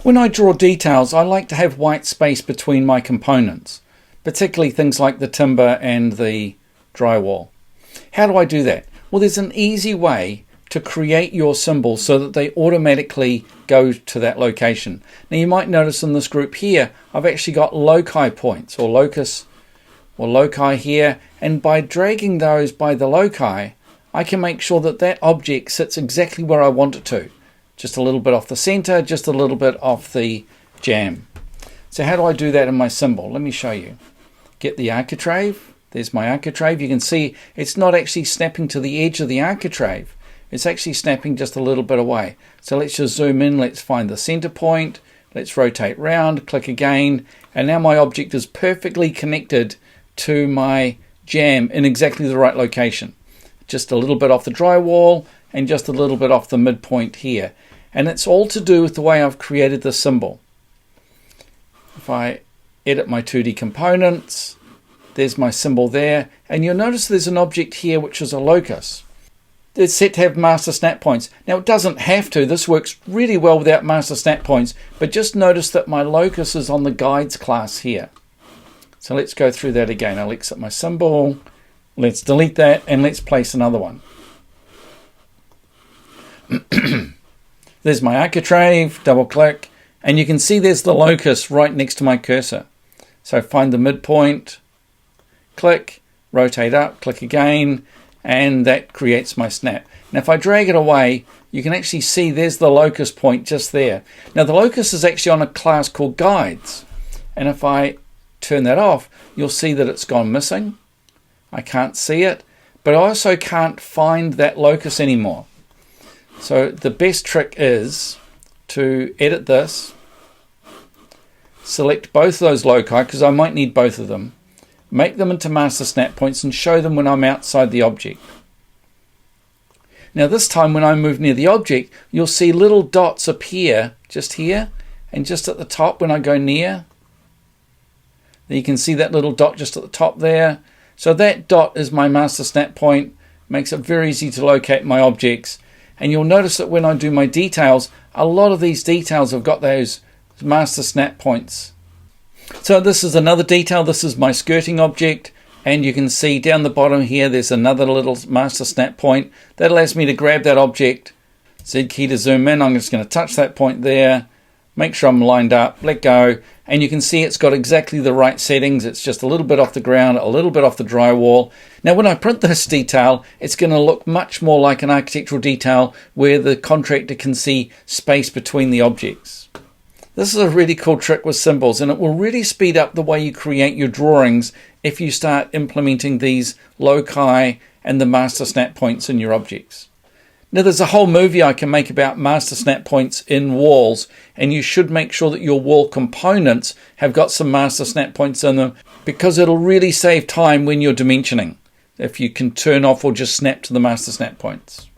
When I draw details, I like to have white space between my components, particularly things like the timber and the drywall. How do I do that? Well, there's an easy way to create your symbols so that they automatically go to that location. Now you might notice in this group here, I've actually got loci points or locus or loci here, and by dragging those by the loci, I can make sure that that object sits exactly where I want it to. Just a little bit off the center, just a little bit off the jamb. So how do I do that in my symbol? Let me show you. Get the architrave. There's my architrave. You can see it's not actually snapping to the edge of the architrave. It's actually snapping just a little bit away. So let's just zoom in. Let's find the center point. Let's rotate round, click again. And now my object is perfectly connected to my jamb in exactly the right location. Just a little bit off the drywall and just a little bit off the midpoint here. And it's all to do with the way I've created the symbol. If I edit my 2D components, there's my symbol there. And you'll notice there's an object here which is a locus. It's set to have master snap points. Now it doesn't have to. This works really well without master snap points. But just notice that my locus is on the guides class here. So let's go through that again. I'll exit my symbol. Let's delete that and let's place another one. There's my architrave, double click, and you can see there's the locus right next to my cursor. So find the midpoint, click, rotate up, click again, and that creates my snap. Now if I drag it away, you can actually see there's the locus point just there. Now the locus is actually on a class called guides, and if I turn that off, you'll see that it's gone missing. I can't see it, but I also can't find that locus anymore. So the best trick is to edit this, select both of those loci, because I might need both of them, make them into master snap points and show them when I'm outside the object. Now this time when I move near the object, you'll see little dots appear just here and just at the top when I go near. You can see that little dot just at the top there. So that dot is my master snap point, makes it very easy to locate my objects. And you'll notice that when I do my details, a lot of these details have got those master snap points. So this is another detail. This is my skirting object. And you can see down the bottom here, there's another little master snap point. That allows me to grab that object. Z key to zoom in. I'm just going to touch that point there. Make sure I'm lined up, let go, and you can see it's got exactly the right settings. It's just a little bit off the ground, a little bit off the drywall. Now when I print this detail, it's going to look much more like an architectural detail where the contractor can see space between the objects. This is a really cool trick with symbols, and it will really speed up the way you create your drawings if you start implementing these loci and the master snap points in your objects. Now there's a whole movie I can make about master snap points in walls, and you should make sure that your wall components have got some master snap points in them, because it'll really save time when you're dimensioning if you can turn off or just snap to the master snap points.